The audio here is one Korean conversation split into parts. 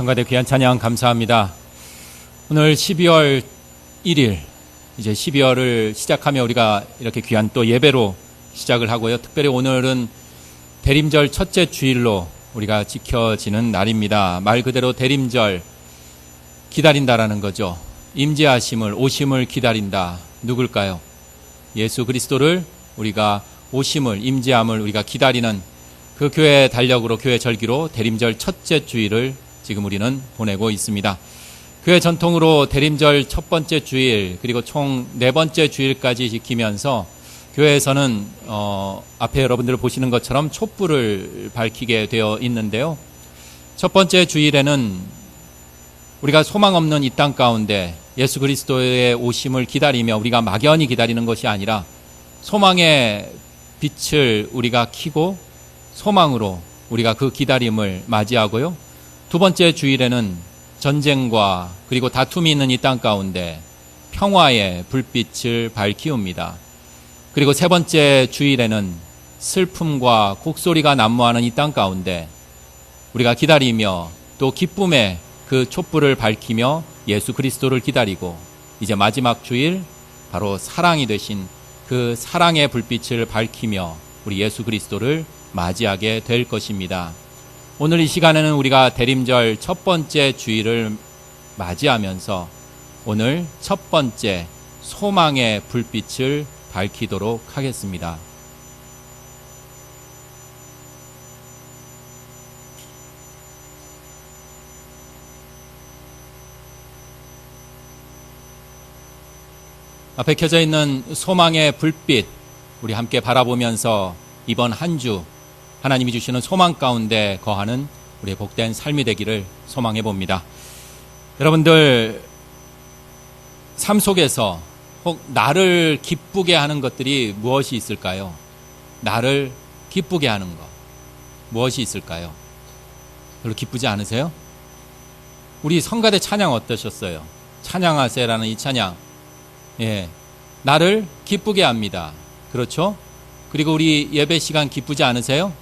성가대 귀한 찬양 감사합니다. 오늘 12월 1일, 이제 12월을 시작하며 우리가 이렇게 귀한 또 예배로 시작을 하고요. 특별히 오늘은 대림절 첫째 주일로 우리가 지켜지는 날입니다. 말 그대로 대림절, 기다린다라는 거죠. 임재하심을, 오심을 기다린다. 누굴까요? 예수 그리스도를 우리가 오심을, 임재함을 우리가 기다리는 그 교회 달력으로, 교회 절기로 대림절 첫째 주일을 지금 우리는 보내고 있습니다. 교회 전통으로 대림절 첫 번째 주일, 그리고 총 네 번째 주일까지 지키면서 교회에서는 앞에 여러분들 보시는 것처럼 촛불을 밝히게 되어 있는데요. 첫 번째 주일에는 우리가 소망 없는 이 땅 가운데 예수 그리스도의 오심을 기다리며 우리가 막연히 기다리는 것이 아니라 소망의 빛을 우리가 켜고 소망으로 우리가 그 기다림을 맞이하고요. 두 번째 주일에는 전쟁과 그리고 다툼이 있는 이 땅 가운데 평화의 불빛을 밝히옵니다. 그리고 세 번째 주일에는 슬픔과 곡소리가 난무하는 이 땅 가운데 우리가 기다리며 또 기쁨의 그 촛불을 밝히며 예수 그리스도를 기다리고, 이제 마지막 주일 바로 사랑이 되신 그 사랑의 불빛을 밝히며 우리 예수 그리스도를 맞이하게 될 것입니다. 오늘 이 시간에는 우리가 대림절 첫 번째 주일을 맞이하면서 오늘 첫 번째 소망의 불빛을 밝히도록 하겠습니다. 앞에 켜져 있는 소망의 불빛, 우리 함께 바라보면서 이번 한 주 하나님이 주시는 소망 가운데 거하는 우리의 복된 삶이 되기를 소망해 봅니다. 여러분들 삶 속에서 혹 나를 기쁘게 하는 것들이 무엇이 있을까요? 나를 기쁘게 하는 것, 무엇이 있을까요? 별로 기쁘지 않으세요? 우리 성가대 찬양 어떠셨어요? 찬양하세라는 이 찬양, 나를 기쁘게 합니다. 그렇죠? 그리고 우리 예배 시간 기쁘지 않으세요?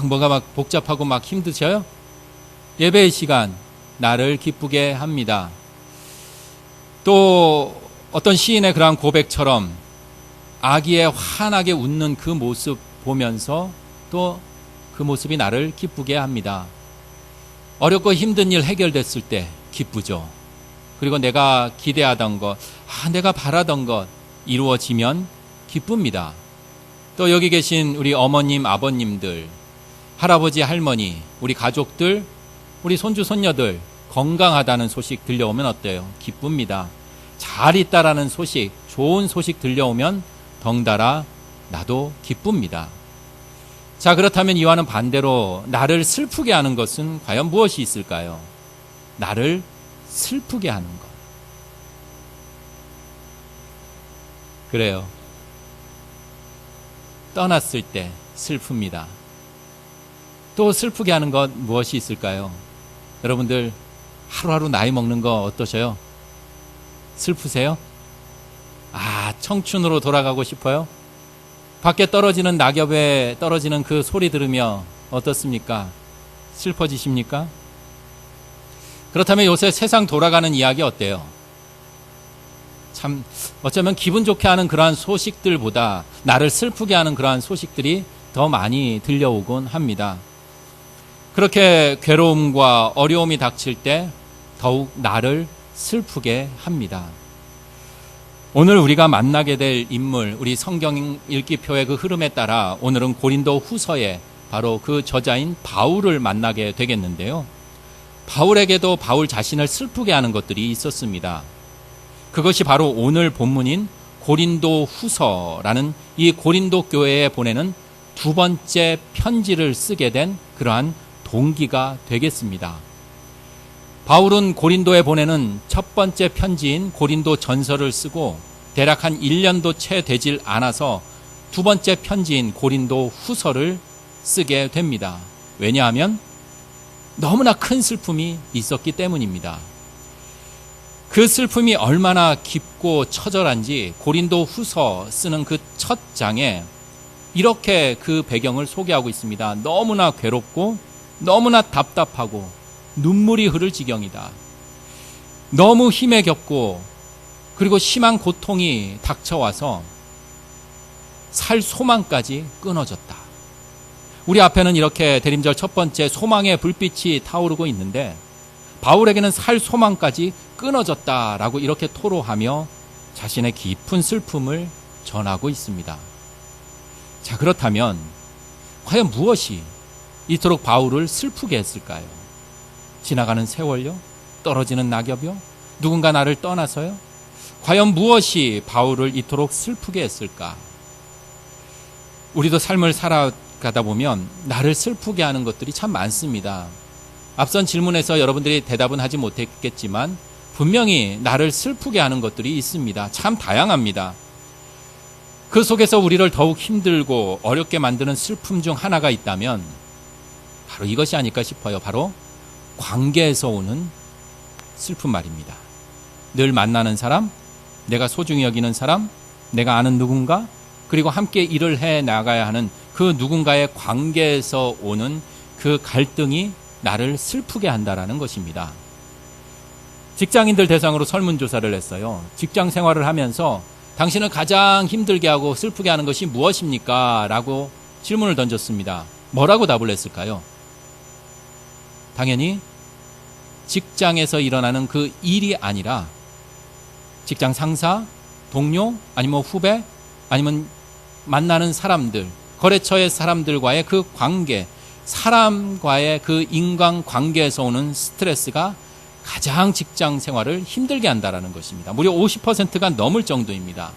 뭐가 막 복잡하고 막 힘드셔요? 예배의 시간 나를 기쁘게 합니다. 또 어떤 시인의 그러한 고백처럼 아기의 환하게 웃는 그 모습 보면서 또 그 모습이 나를 기쁘게 합니다. 어렵고 힘든 일 해결됐을 때 기쁘죠. 그리고 내가 기대하던 것, 내가 바라던 것 이루어지면 기쁩니다. 또 여기 계신 우리 어머님, 아버님들, 할아버지, 할머니, 우리 가족들, 우리 손주, 손녀들 건강하다는 소식 들려오면 어때요? 기쁩니다. 잘 있다라는 소식, 좋은 소식 들려오면 덩달아 나도 기쁩니다. 자, 그렇다면 이와는 반대로 나를 슬프게 하는 것은 과연 무엇이 있을까요? 나를 슬프게 하는 것. 그래요. 떠났을 때 슬픕니다. 또 슬프게 하는 것 무엇이 있을까요? 여러분들 하루하루 나이 먹는 거 어떠셔요? 슬프세요? 청춘으로 돌아가고 싶어요? 밖에 떨어지는 낙엽에 떨어지는 그 소리 들으며 어떻습니까? 슬퍼지십니까? 그렇다면 요새 세상 돌아가는 이야기 어때요? 참 어쩌면 기분 좋게 하는 그러한 소식들보다 나를 슬프게 하는 그러한 소식들이 더 많이 들려오곤 합니다. 그렇게 괴로움과 어려움이 닥칠 때 더욱 나를 슬프게 합니다. 오늘 우리가 만나게 될 인물, 우리 성경 읽기표의 그 흐름에 따라 오늘은 고린도 후서에 바로 그 저자인 바울을 만나게 되겠는데요. 바울에게도 바울 자신을 슬프게 하는 것들이 있었습니다. 그것이 바로 오늘 본문인 고린도 후서라는 이 고린도 교회에 보내는 두 번째 편지를 쓰게 된 그러한 동기가 되겠습니다. 바울은 고린도에 보내는 첫 번째 편지인 고린도 전서를 쓰고 대략 한 1년도 채 되질 않아서 두 번째 편지인 고린도 후서를 쓰게 됩니다. 왜냐하면 너무나 큰 슬픔이 있었기 때문입니다. 그 슬픔이 얼마나 깊고 처절한지 고린도 후서 쓰는 그 첫 장에 이렇게 그 배경을 소개하고 있습니다. 너무나 괴롭고 너무나 답답하고 눈물이 흐를 지경이다. 너무 힘에 겹고 그리고 심한 고통이 닥쳐와서 살 소망까지 끊어졌다. 우리 앞에는 이렇게 대림절 첫 번째 소망의 불빛이 타오르고 있는데 바울에게는 살 소망까지 끊어졌다라고 이렇게 토로하며 자신의 깊은 슬픔을 전하고 있습니다. 자, 그렇다면 과연 무엇이 이토록 바울을 슬프게 했을까요? 지나가는 세월요? 떨어지는 낙엽요? 누군가 나를 떠나서요? 과연 무엇이 바울을 이토록 슬프게 했을까? 우리도 삶을 살아가다 보면 나를 슬프게 하는 것들이 참 많습니다. 앞선 질문에서 여러분들이 대답은 하지 못했겠지만 분명히 나를 슬프게 하는 것들이 있습니다. 참 다양합니다. 그 속에서 우리를 더욱 힘들고 어렵게 만드는 슬픔 중 하나가 있다면 바로 이것이 아닐까 싶어요. 바로 관계에서 오는 슬픈 말입니다. 늘 만나는 사람, 내가 소중히 여기는 사람, 내가 아는 누군가, 그리고 함께 일을 해 나가야 하는 그 누군가의 관계에서 오는 그 갈등이 나를 슬프게 한다라는 것입니다. 직장인들 대상으로 설문조사를 했어요. 직장 생활을 하면서 당신을 가장 힘들게 하고 슬프게 하는 것이 무엇입니까? 라고 질문을 던졌습니다. 뭐라고 답을 했을까요? 당연히 직장에서 일어나는 그 일이 아니라 직장 상사, 동료, 아니면 후배, 아니면 만나는 사람들, 거래처의 사람들과의 그 관계, 사람과의 그 인간관계에서 오는 스트레스가 가장 직장 생활을 힘들게 한다는 것입니다. 무려 50%가 넘을 정도입니다.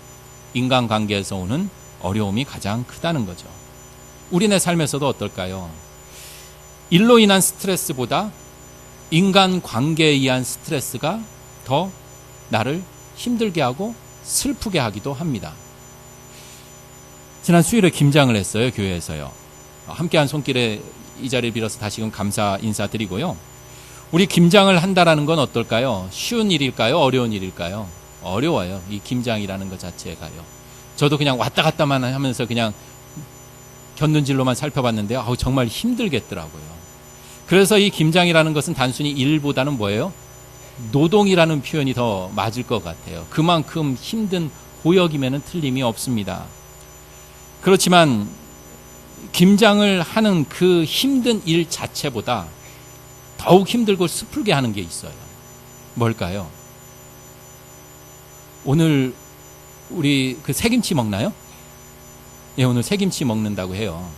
인간관계에서 오는 어려움이 가장 크다는 거죠. 우리네 삶에서도 어떨까요? 일로 인한 스트레스보다 인간관계에 의한 스트레스가 더 나를 힘들게 하고 슬프게 하기도 합니다. 지난 수요일에 김장을 했어요. 교회에서요. 함께한 손길에 이 자리를 빌어서 다시금 감사 인사드리고요. 우리 김장을 한다라는 건 어떨까요? 쉬운 일일까요? 어려운 일일까요? 어려워요. 이 김장이라는 것 자체가요. 저도 그냥 왔다 갔다만 하면서 그냥 곁눈질로만 살펴봤는데요. 정말 힘들겠더라고요. 그래서 이 김장이라는 것은 단순히 일보다는 뭐예요? 노동이라는 표현이 더 맞을 것 같아요. 그만큼 힘든 고역임에는 틀림이 없습니다. 그렇지만 김장을 하는 그 힘든 일 자체보다 더욱 힘들고 슬프게 하는 게 있어요. 뭘까요? 오늘 우리 그 새김치 먹나요? 예, 오늘 새김치 먹는다고 해요.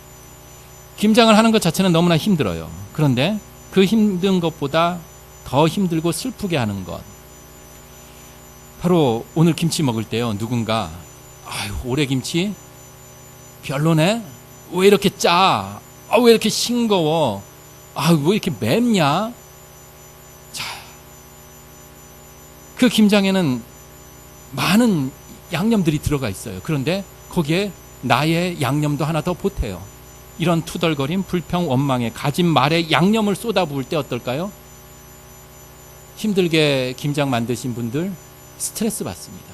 김장을 하는 것 자체는 너무나 힘들어요. 그런데 그 힘든 것보다 더 힘들고 슬프게 하는 것, 바로 오늘 김치 먹을 때요, 누군가 올해 김치 별로네? 왜 이렇게 짜? 왜 이렇게 싱거워? 왜 이렇게 맵냐? 자, 그 김장에는 많은 양념들이 들어가 있어요. 그런데 거기에 나의 양념도 하나 더 보태요. 이런 투덜거림, 불평, 원망에 가진 말에 양념을 쏟아부을 때 어떨까요? 힘들게 김장 만드신 분들 스트레스 받습니다.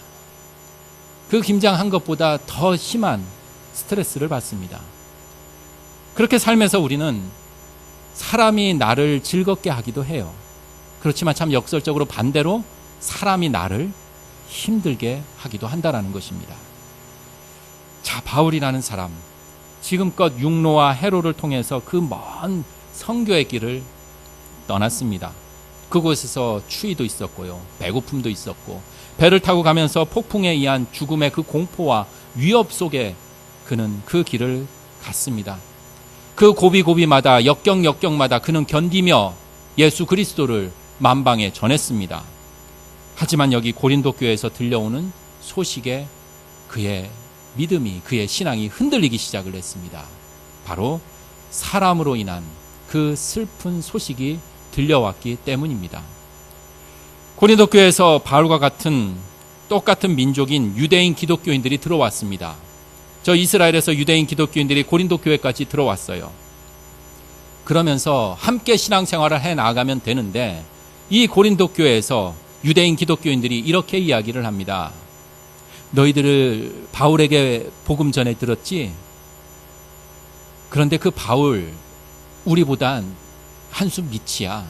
그 김장 한 것보다 더 심한 스트레스를 받습니다. 그렇게 삶에서 우리는 사람이 나를 즐겁게 하기도 해요. 그렇지만 참 역설적으로 반대로 사람이 나를 힘들게 하기도 한다는 것입니다. 자, 바울이라는 사람, 지금껏 육로와 해로를 통해서 그 먼 선교의 길을 떠났습니다. 그곳에서 추위도 있었고요, 배고픔도 있었고, 배를 타고 가면서 폭풍에 의한 죽음의 그 공포와 위협 속에 그는 그 길을 갔습니다. 그 고비고비마다 역경마다 그는 견디며 예수 그리스도를 만방에 전했습니다. 하지만 여기 고린도 교회에서 들려오는 소식에 그의 믿음이, 그의 신앙이 흔들리기 시작을 했습니다. 바로 사람으로 인한 그 슬픈 소식이 들려왔기 때문입니다. 고린도 교회에서 바울과 같은 똑같은 민족인 유대인 기독교인들이 들어왔습니다. 저 이스라엘에서 유대인 기독교인들이 고린도 교회까지 들어왔어요. 그러면서 함께 신앙생활을 해 나가면 되는데, 이 고린도 교회에서 유대인 기독교인들이 이렇게 이야기를 합니다. 너희들을 바울에게 복음 전해 들었지? 그런데 그 바울 우리보단 한숨 밑이야.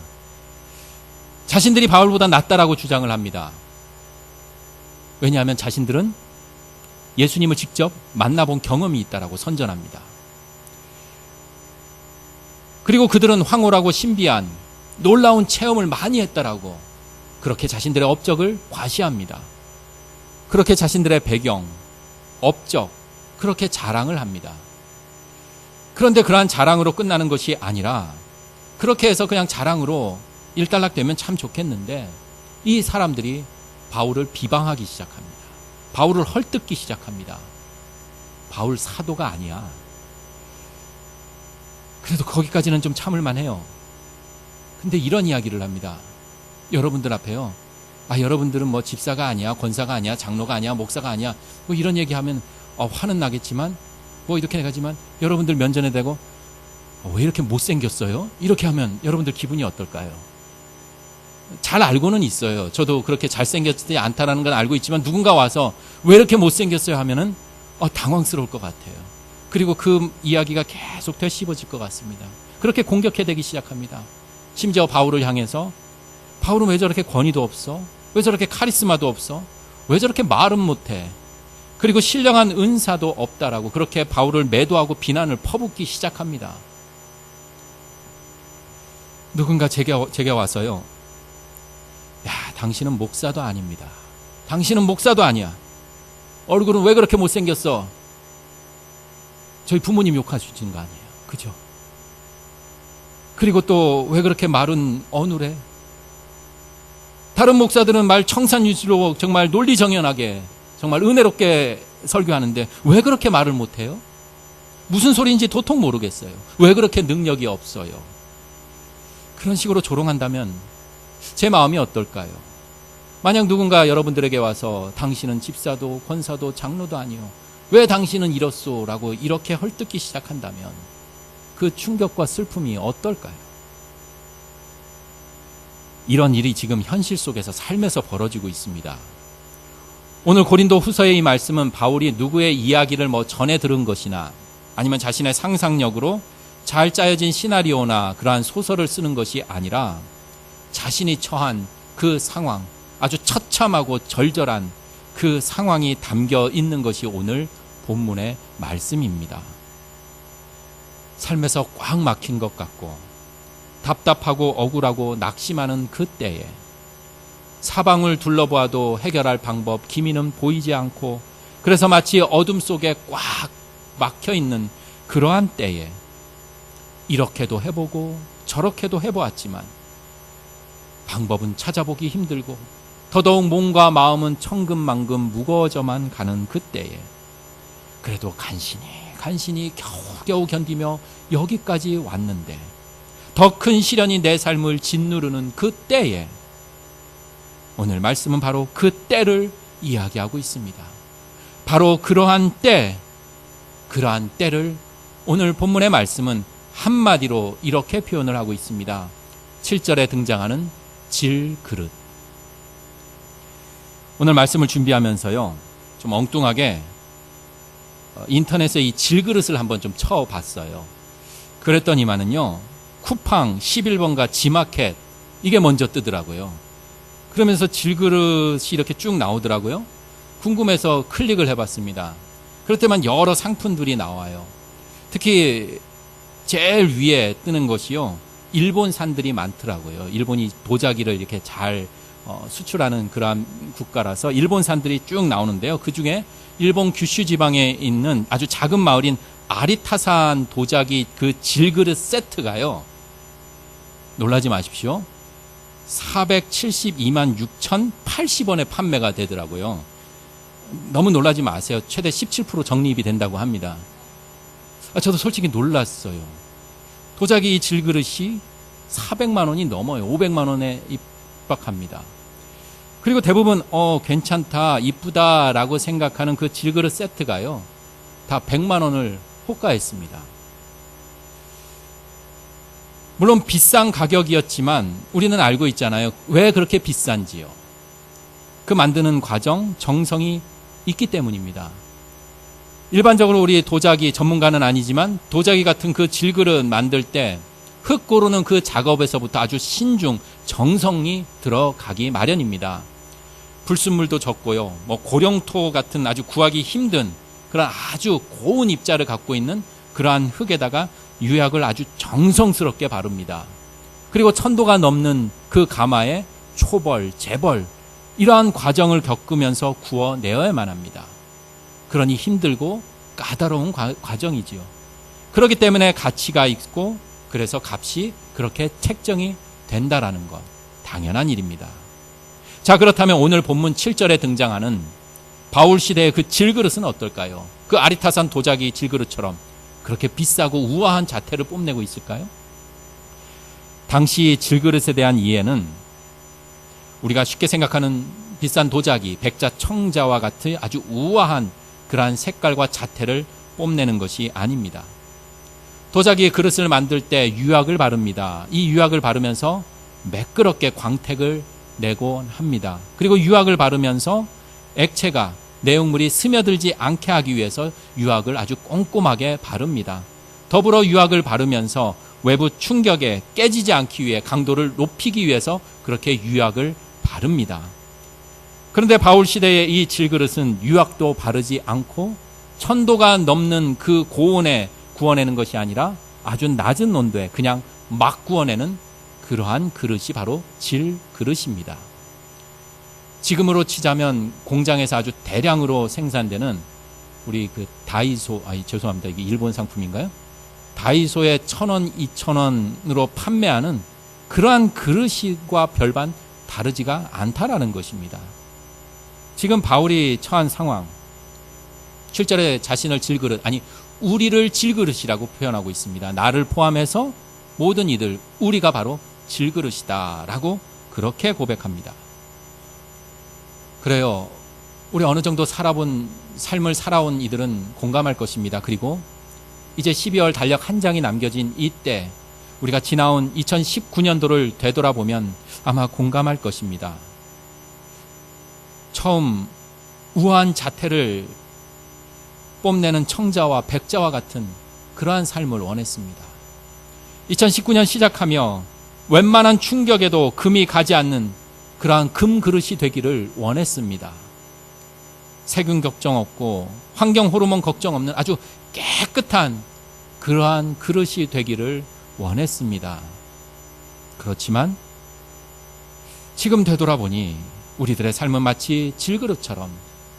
자신들이 바울보다 낫다라고 주장을 합니다. 왜냐하면 자신들은 예수님을 직접 만나본 경험이 있다라고 선전합니다. 그리고 그들은 황홀하고 신비한 놀라운 체험을 많이 했다라고 그렇게 자신들의 업적을 과시합니다. 그렇게 자신들의 배경, 업적, 그렇게 자랑을 합니다. 그런데 그러한 자랑으로 끝나는 것이 아니라 그렇게 해서 그냥 자랑으로 일단락되면 참 좋겠는데 이 사람들이 바울을 비방하기 시작합니다. 바울을 헐뜯기 시작합니다. 바울 사도가 아니야. 그래도 거기까지는 좀 참을만 해요. 근데 이런 이야기를 합니다. 여러분들 앞에요. 여러분들은 뭐 집사가 아니야, 권사가 아니야, 장로가 아니야, 목사가 아니야, 뭐 이런 얘기하면 화는 나겠지만 뭐 이렇게 해가지만 여러분들 면전에 대고 왜 이렇게 못생겼어요? 이렇게 하면 여러분들 기분이 어떨까요? 잘 알고는 있어요. 저도 그렇게 잘생겼지 않다라는 건 알고 있지만 누군가 와서 왜 이렇게 못생겼어요 하면은 당황스러울 것 같아요. 그리고 그 이야기가 계속 되씹어질 것 같습니다. 그렇게 공격해대기 시작합니다. 심지어 바울을 향해서 바울은 왜 저렇게 권위도 없어? 왜 저렇게 카리스마도 없어? 왜 저렇게 말은 못해? 그리고 신령한 은사도 없다라고 그렇게 바울을 매도하고 비난을 퍼붓기 시작합니다. 누군가 제게 와서요. 당신은 목사도 아닙니다. 당신은 목사도 아니야. 얼굴은 왜 그렇게 못생겼어? 저희 부모님 욕하시는 거 아니에요. 그죠? 그리고 또 왜 그렇게 말은 어눌해? 다른 목사들은 말 청산유수로 정말 논리정연하게 정말 은혜롭게 설교하는데 왜 그렇게 말을 못해요? 무슨 소리인지 도통 모르겠어요. 왜 그렇게 능력이 없어요? 그런 식으로 조롱한다면 제 마음이 어떨까요? 만약 누군가 여러분들에게 와서 당신은 집사도 권사도 장로도 아니요, 왜 당신은 이렇소? 라고 이렇게 헐뜯기 시작한다면 그 충격과 슬픔이 어떨까요? 이런 일이 지금 현실 속에서 삶에서 벌어지고 있습니다. 오늘 고린도 후서의 이 말씀은 바울이 누구의 이야기를 전해 들은 것이나 아니면 자신의 상상력으로 잘 짜여진 시나리오나 그러한 소설을 쓰는 것이 아니라 자신이 처한 그 상황, 아주 처참하고 절절한 그 상황이 담겨 있는 것이 오늘 본문의 말씀입니다. 삶에서 꽉 막힌 것 같고 답답하고 억울하고 낙심하는 그때에 사방을 둘러보아도 해결할 방법, 기미는 보이지 않고 그래서 마치 어둠 속에 꽉 막혀 있는 그러한 때에 이렇게도 해보고 저렇게도 해보았지만 방법은 찾아보기 힘들고 더더욱 몸과 마음은 천근만근 무거워져만 가는 그때에 그래도 간신히 겨우겨우 견디며 여기까지 왔는데 더 큰 시련이 내 삶을 짓누르는 그때에 오늘 말씀은 바로 그 때를 이야기하고 있습니다. 바로 그러한 때를 오늘 본문의 말씀은 한마디로 이렇게 표현을 하고 있습니다. 7절에 등장하는 질그릇. 오늘 말씀을 준비하면서요, 좀 엉뚱하게 인터넷에 이 질그릇을 한번 좀 쳐봤어요. 그랬더니만은요, 쿠팡 11번가 지마켓 이게 먼저 뜨더라고요. 그러면서 질그릇이 이렇게 쭉 나오더라고요. 궁금해서 클릭을 해봤습니다. 그럴 때만 여러 상품들이 나와요. 특히 제일 위에 뜨는 것이요, 일본산들이 많더라고요. 일본이 도자기를 이렇게 잘 수출하는 그러한 국가라서 일본산들이 쭉 나오는데요. 그 중에 일본 규슈 지방에 있는 아주 작은 마을인 아리타산 도자기 그 질그릇 세트가요, 놀라지 마십시오, 472만 6,080원에 판매가 되더라고요. 너무 놀라지 마세요. 최대 17% 적립이 된다고 합니다. 저도 솔직히 놀랐어요. 도자기 질그릇이 400만 원이 넘어요. 500만 원에 입박합니다. 그리고 대부분 괜찮다, 이쁘다라고 생각하는 그 질그릇 세트가요, 다 100만 원을 호가했습니다. 물론 비싼 가격이었지만 우리는 알고 있잖아요. 왜 그렇게 비싼지요. 그 만드는 과정, 정성이 있기 때문입니다. 일반적으로 우리 도자기 전문가는 아니지만 도자기 같은 그 질그릇 만들 때 흙 고르는 그 작업에서부터 아주 신중, 정성이 들어가기 마련입니다. 불순물도 적고요. 고령토 같은 아주 구하기 힘든 그런 아주 고운 입자를 갖고 있는 그러한 흙에다가 유약을 아주 정성스럽게 바릅니다. 그리고 1000도가 넘는 그 가마에 초벌, 재벌 이러한 과정을 겪으면서 구워내어야만 합니다. 그러니 힘들고 까다로운 과정이지요. 그렇기 때문에 가치가 있고 그래서 값이 그렇게 책정이 된다라는 것 당연한 일입니다. 자, 그렇다면 오늘 본문 7절에 등장하는 바울 시대의 그 질그릇은 어떨까요? 그 아리타산 도자기 질그릇처럼 그렇게 비싸고 우아한 자태를 뽐내고 있을까요? 당시 질그릇에 대한 이해는 우리가 쉽게 생각하는 비싼 도자기, 백자, 청자와 같은 아주 우아한 그러한 색깔과 자태를 뽐내는 것이 아닙니다. 도자기의 그릇을 만들 때 유약을 바릅니다. 이 유약을 바르면서 매끄럽게 광택을 내곤 합니다. 그리고 유약을 바르면서 액체가 내용물이 스며들지 않게 하기 위해서 유약을 아주 꼼꼼하게 바릅니다. 더불어 유약을 바르면서 외부 충격에 깨지지 않기 위해 강도를 높이기 위해서 그렇게 유약을 바릅니다. 그런데 바울 시대의 이 질그릇은 유약도 바르지 않고 1000도가 넘는 그 고온에 구워내는 것이 아니라 아주 낮은 온도에 그냥 막 구워내는 그러한 그릇이 바로 질그릇입니다. 지금으로 치자면 공장에서 아주 대량으로 생산되는 우리 그 다이소, 죄송합니다. 이게 일본 상품인가요? 다이소에 1000원, 2000원으로 판매하는 그러한 그릇과 별반 다르지가 않다라는 것입니다. 지금 바울이 처한 상황, 7절에 자신을 질그릇, 우리를 질그릇이라고 표현하고 있습니다. 나를 포함해서 모든 이들, 우리가 바로 질그릇이다 라고 그렇게 고백합니다. 그래요. 우리 어느 정도 삶을 살아온 이들은 공감할 것입니다. 그리고 이제 12월 달력 한 장이 남겨진 이때 우리가 지나온 2019년도를 되돌아보면 아마 공감할 것입니다. 처음 우아한 자태를 뽐내는 청자와 백자와 같은 그러한 삶을 원했습니다. 2019년 시작하며 웬만한 충격에도 금이 가지 않는 그러한 금 그릇이 되기를 원했습니다. 세균 걱정 없고 환경 호르몬 걱정 없는 아주 깨끗한 그러한 그릇이 되기를 원했습니다. 그렇지만 지금 되돌아보니 우리들의 삶은 마치 질그릇처럼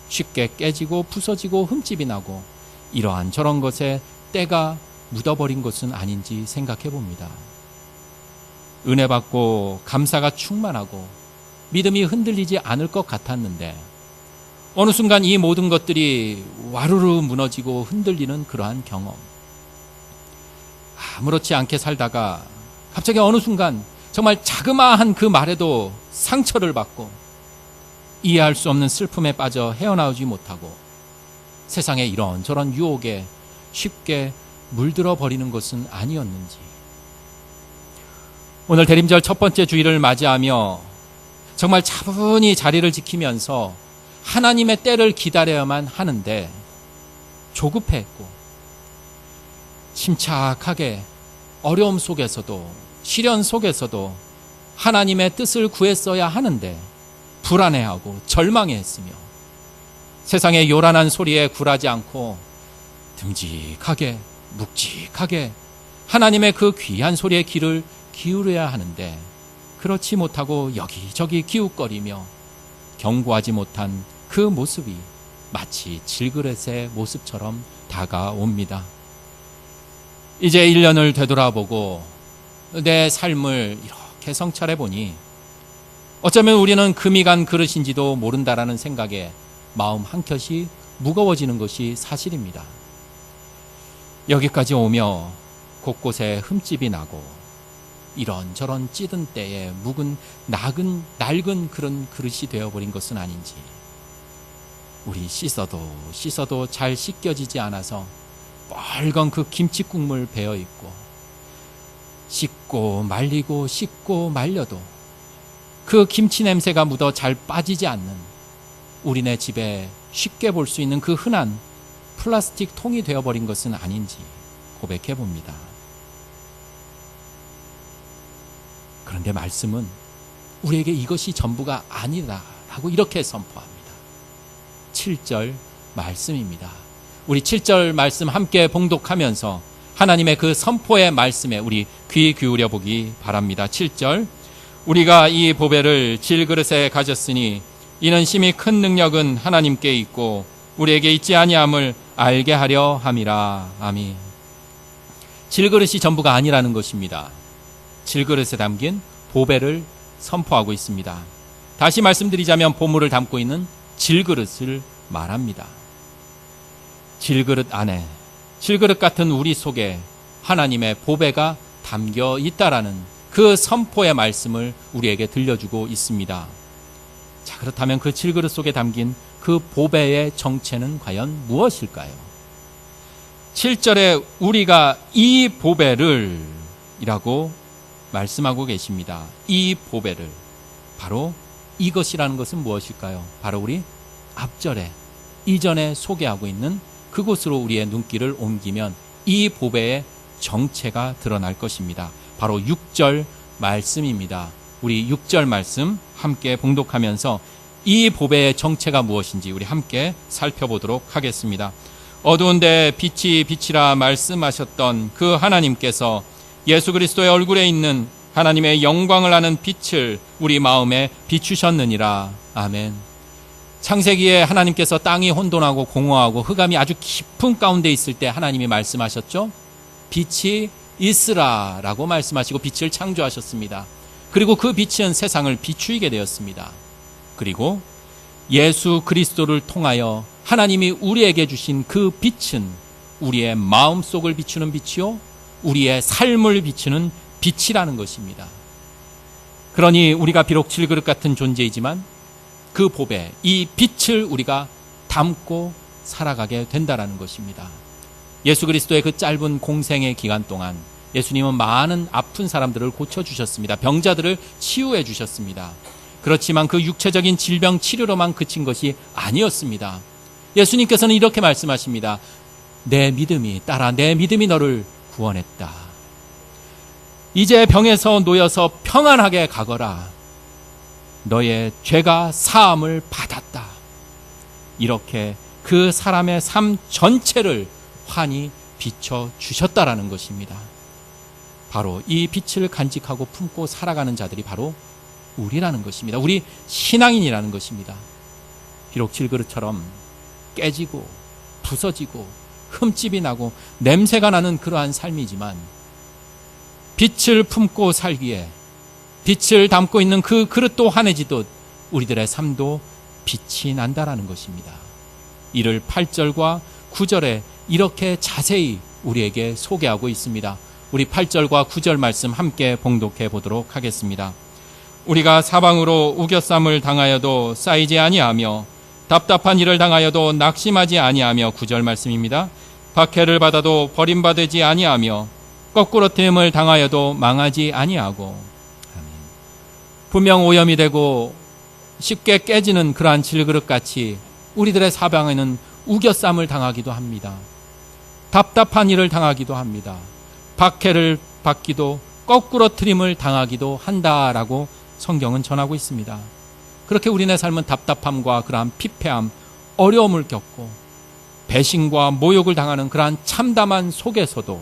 쉽게 깨지고 부서지고 흠집이 나고 이러한 저런 것에 때가 묻어버린 것은 아닌지 생각해 봅니다. 은혜 받고 감사가 충만하고 믿음이 흔들리지 않을 것 같았는데 어느 순간 이 모든 것들이 와르르 무너지고 흔들리는 그러한 경험. 아무렇지 않게 살다가 갑자기 어느 순간 정말 자그마한 그 말에도 상처를 받고 이해할 수 없는 슬픔에 빠져 헤어나오지 못하고 세상의 이런저런 유혹에 쉽게 물들어 버리는 것은 아니었는지. 오늘 대림절 첫 번째 주일을 맞이하며 정말 차분히 자리를 지키면서 하나님의 때를 기다려야만 하는데 조급해했고 침착하게 어려움 속에서도 시련 속에서도 하나님의 뜻을 구했어야 하는데 불안해하고 절망해했으며 세상의 요란한 소리에 굴하지 않고 듬직하게 묵직하게 하나님의 그 귀한 소리에 귀를 기울여야 하는데 그렇지 못하고 여기저기 기웃거리며 경고하지 못한 그 모습이 마치 질그릇의 모습처럼 다가옵니다. 이제 1년을 되돌아보고 내 삶을 이렇게 성찰해 보니 어쩌면 우리는 금이 간 그릇인지도 모른다라는 생각에 마음 한켠이 무거워지는 것이 사실입니다. 여기까지 오며 곳곳에 흠집이 나고 이런저런 찌든 때에 묵은 낡은 그런 그릇이 되어버린 것은 아닌지, 우리 씻어도 잘 씻겨지지 않아서 빨간 그 김치 국물 배어있고 씻고 말리고 씻고 말려도 그 김치 냄새가 묻어 잘 빠지지 않는 우리네 집에 쉽게 볼 수 있는 그 흔한 플라스틱 통이 되어버린 것은 아닌지 고백해 봅니다. 그런데 말씀은 우리에게 이것이 전부가 아니다라고 이렇게 선포합니다. 7절 말씀입니다. 우리 7절 말씀 함께 봉독하면서 하나님의 그 선포의 말씀에 우리 귀 기울여 보기 바랍니다. 7절, 우리가 이 보배를 질그릇에 가졌으니 이는 심히 큰 능력은 하나님께 있고 우리에게 있지 아니함을 알게 하려 함이라. 아멘. 질그릇이 전부가 아니라는 것입니다. 질그릇에 담긴 보배를 선포하고 있습니다. 다시 말씀드리자면 보물을 담고 있는 질그릇을 말합니다. 질그릇 안에, 질그릇 같은 우리 속에 하나님의 보배가 담겨 있다라는 그 선포의 말씀을 우리에게 들려주고 있습니다. 자, 그렇다면 그 질그릇 속에 담긴 그 보배의 정체는 과연 무엇일까요? 7절에 우리가 이 보배를 이라고 말씀하고 계십니다. 이 보배를, 바로 이것이라는 것은 무엇일까요? 바로 우리 앞절에 이전에 소개하고 있는 그곳으로 우리의 눈길을 옮기면 이 보배의 정체가 드러날 것입니다. 바로 6절 말씀입니다. 우리 6절 말씀 함께 봉독하면서 이 보배의 정체가 무엇인지 우리 함께 살펴보도록 하겠습니다. 어두운데 빛이 빛이라 말씀하셨던 그 하나님께서 예수 그리스도의 얼굴에 있는 하나님의 영광을 아는 빛을 우리 마음에 비추셨느니라. 아멘. 창세기에 하나님께서 땅이 혼돈하고 공허하고 흑암이 아주 깊은 가운데 있을 때 하나님이 말씀하셨죠. 빛이 있으라 라고 말씀하시고 빛을 창조하셨습니다. 그리고 그 빛은 세상을 비추이게 되었습니다. 그리고 예수 그리스도를 통하여 하나님이 우리에게 주신 그 빛은 우리의 마음속을 비추는 빛이요 우리의 삶을 비추는 빛이라는 것입니다. 그러니 우리가 비록 질그릇 같은 존재이지만 그 보배, 이 빛을 우리가 담고 살아가게 된다라는 것입니다. 예수 그리스도의 그 짧은 공생의 기간 동안 예수님은 많은 아픈 사람들을 고쳐주셨습니다. 병자들을 치유해 주셨습니다. 그렇지만 그 육체적인 질병 치료로만 그친 것이 아니었습니다. 예수님께서는 이렇게 말씀하십니다. 내 믿음이, 따라 내 믿음이 너를 구원했다. 이제 병에서 놓여서 평안하게 가거라. 너의 죄가 사함을 받았다. 이렇게 그 사람의 삶 전체를 환히 비춰주셨다라는 것입니다. 바로 이 빛을 간직하고 품고 살아가는 자들이 바로 우리라는 것입니다. 우리 신앙인이라는 것입니다. 비록 질그릇처럼 깨지고 부서지고 흠집이 나고 냄새가 나는 그러한 삶이지만 빛을 품고 살기에 빛을 담고 있는 그 그릇도 환해지듯 우리들의 삶도 빛이 난다라는 것입니다. 이를 8절과 9절에 이렇게 자세히 우리에게 소개하고 있습니다. 우리 8절과 9절 말씀 함께 봉독해 보도록 하겠습니다. 우리가 사방으로 우겨쌈을 당하여도 쌓이지 아니하며 답답한 일을 당하여도 낙심하지 아니하며 9절 말씀입니다. 박해를 받아도 버림받지 아니하며 거꾸로 됨을 당하여도 망하지 아니하고. 분명 오염이 되고 쉽게 깨지는 그러한 질그릇같이 우리들의 사방에는 우겨쌈을 당하기도 합니다. 답답한 일을 당하기도 합니다. 박해를 받기도 거꾸로 트림을 당하기도 한다라고 성경은 전하고 있습니다. 그렇게 우리네 삶은 답답함과 그러한 피폐함, 어려움을 겪고 배신과 모욕을 당하는 그러한 참담한 속에서도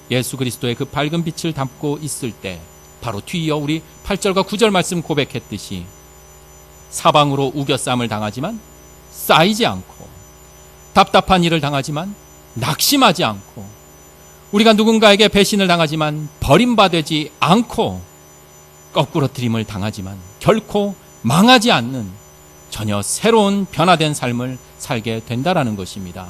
예수 그리스도의 그 밝은 빛을 담고 있을 때 바로 뒤이어 우리 8절과 9절 말씀 고백했듯이 사방으로 우겨쌈을 당하지만 쌓이지 않고 답답한 일을 당하지만 낙심하지 않고 우리가 누군가에게 배신을 당하지만 버림받지 않고 거꾸로 트림을 당하지만 결코 망하지 않는 전혀 새로운 변화된 삶을 살게 된다라는 것입니다.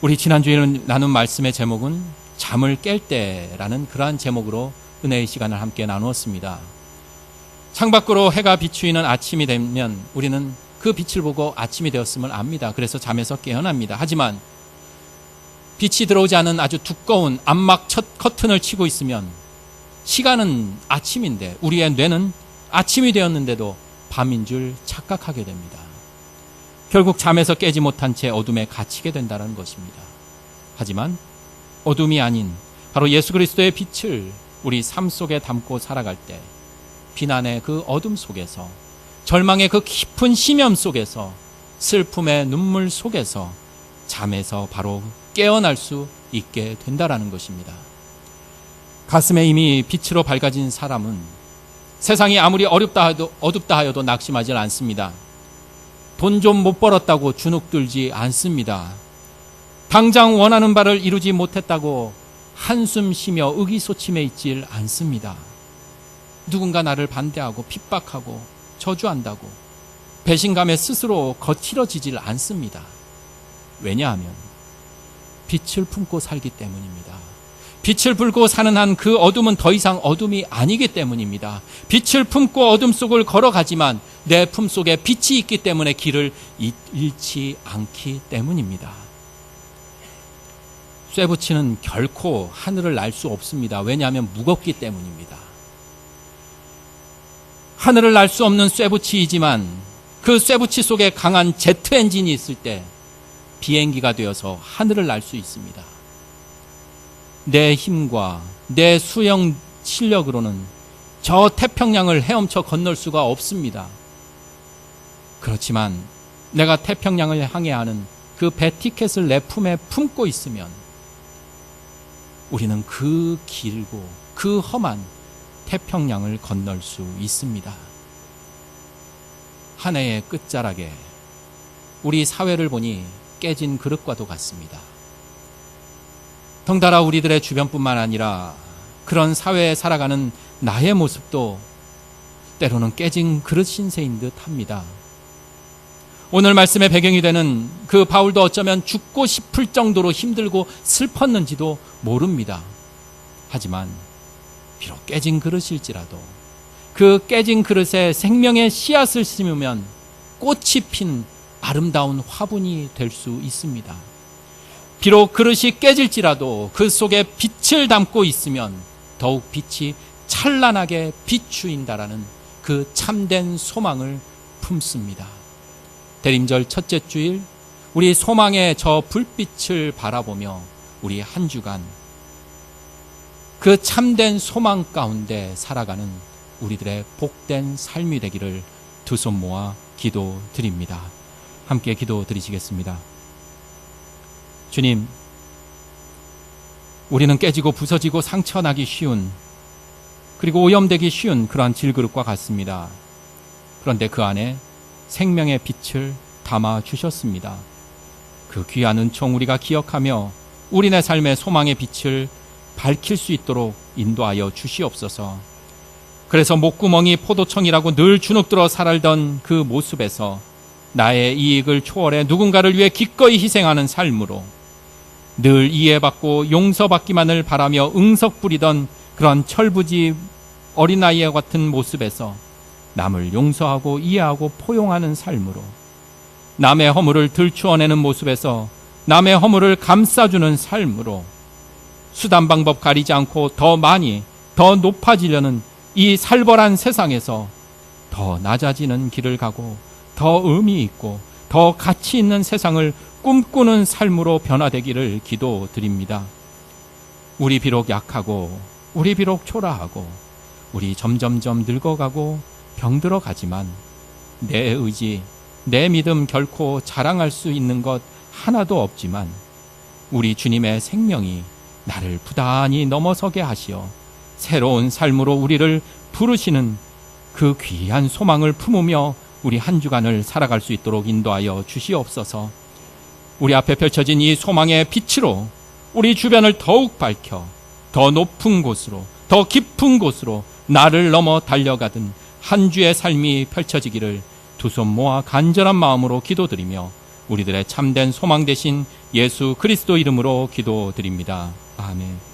우리 지난주에 나눈 말씀의 제목은 잠을 깰 때라는 그러한 제목으로 은혜의 시간을 함께 나누었습니다. 창밖으로 해가 비추이는 아침이 되면 우리는 그 빛을 보고 아침이 되었음을 압니다. 그래서 잠에서 깨어납니다. 하지만 빛이 들어오지 않은 아주 두꺼운 암막 첫 커튼을 치고 있으면 시간은 아침인데 우리의 뇌는 아침이 되었는데도 밤인 줄 착각하게 됩니다. 결국 잠에서 깨지 못한 채 어둠에 갇히게 된다는 것입니다. 하지만 어둠이 아닌 바로 예수 그리스도의 빛을 우리 삶 속에 담고 살아갈 때 비난의 그 어둠 속에서, 절망의 그 깊은 심연 속에서, 슬픔의 눈물 속에서 잠에서 바로 깨어날 수 있게 된다라는 것입니다. 가슴에 이미 빛으로 밝아진 사람은 세상이 아무리 어둡다 하여도 낙심하지 않습니다. 돈 좀 못 벌었다고 주눅들지 않습니다. 당장 원하는 바를 이루지 못했다고 한숨 쉬며 의기소침해 있질 않습니다. 누군가 나를 반대하고 핍박하고 저주한다고 배신감에 스스로 거칠어지질 않습니다. 왜냐하면 빛을 품고 살기 때문입니다. 빛을 품고 사는 한 그 어둠은 더 이상 어둠이 아니기 때문입니다. 빛을 품고 어둠 속을 걸어가지만 내 품속에 빛이 있기 때문에 길을 잃지 않기 때문입니다. 쇠붙이는 결코 하늘을 날 수 없습니다. 왜냐하면 무겁기 때문입니다. 하늘을 날 수 없는 쇠붙이이지만 그 쇠붙이 속에 강한 제트 엔진이 있을 때 비행기가 되어서 하늘을 날 수 있습니다. 내 힘과 내 수영 실력으로는 저 태평양을 헤엄쳐 건널 수가 없습니다. 그렇지만 내가 태평양을 항해하는 그 배 티켓을 내 품에 품고 있으면 우리는 그 길고 그 험한 태평양을 건널 수 있습니다. 한 해의 끝자락에 우리 사회를 보니 깨진 그릇과도 같습니다. 덩달아 우리들의 주변뿐만 아니라 그런 사회에 살아가는 나의 모습도 때로는 깨진 그릇 신세인 듯 합니다. 오늘 말씀의 배경이 되는 그 바울도 어쩌면 죽고 싶을 정도로 힘들고 슬펐는지도 모릅니다. 하지만 비록 깨진 그릇일지라도 그 깨진 그릇에 생명의 씨앗을 심으면 꽃이 핀 아름다운 화분이 될 수 있습니다. 비록 그릇이 깨질지라도 그 속에 빛을 담고 있으면 더욱 빛이 찬란하게 비추인다라는 그 참된 소망을 품습니다. 대림절 첫째 주일 우리 소망의 저 불빛을 바라보며 우리 한 주간 그 참된 소망 가운데 살아가는 우리들의 복된 삶이 되기를 두 손 모아 기도드립니다. 함께 기도드리시겠습니다. 주님, 우리는 깨지고 부서지고 상처나기 쉬운, 그리고 오염되기 쉬운 그러한 질그릇과 같습니다. 그런데 그 안에 생명의 빛을 담아 주셨습니다. 그 귀한 은총 우리가 기억하며 우리네 삶의 소망의 빛을 밝힐 수 있도록 인도하여 주시옵소서. 그래서 목구멍이 포도청이라고 늘 주눅들어 살던 그 모습에서 나의 이익을 초월해 누군가를 위해 기꺼이 희생하는 삶으로 늘 이해받고 용서받기만을 바라며 응석 부리던 그런 철부지 어린아이와 같은 모습에서 남을 용서하고 이해하고 포용하는 삶으로 남의 허물을 들추어내는 모습에서 남의 허물을 감싸주는 삶으로 수단 방법 가리지 않고 더 많이 더 높아지려는 이 살벌한 세상에서 더 낮아지는 길을 가고 더 의미 있고 더 가치 있는 세상을 꿈꾸는 삶으로 변화되기를 기도드립니다. 우리 비록 약하고 우리 비록 초라하고 우리 점점점 늙어가고 병들어 가지만 내 의지, 내 믿음 결코 자랑할 수 있는 것 하나도 없지만 우리 주님의 생명이 나를 부단히 넘어서게 하시어 새로운 삶으로 우리를 부르시는 그 귀한 소망을 품으며 우리 한 주간을 살아갈 수 있도록 인도하여 주시옵소서. 우리 앞에 펼쳐진 이 소망의 빛으로 우리 주변을 더욱 밝혀 더 높은 곳으로, 더 깊은 곳으로 나를 넘어 달려가던 한 주의 삶이 펼쳐지기를 두 손 모아 간절한 마음으로 기도드리며 우리들의 참된 소망 되신 예수 그리스도 이름으로 기도드립니다. 아멘.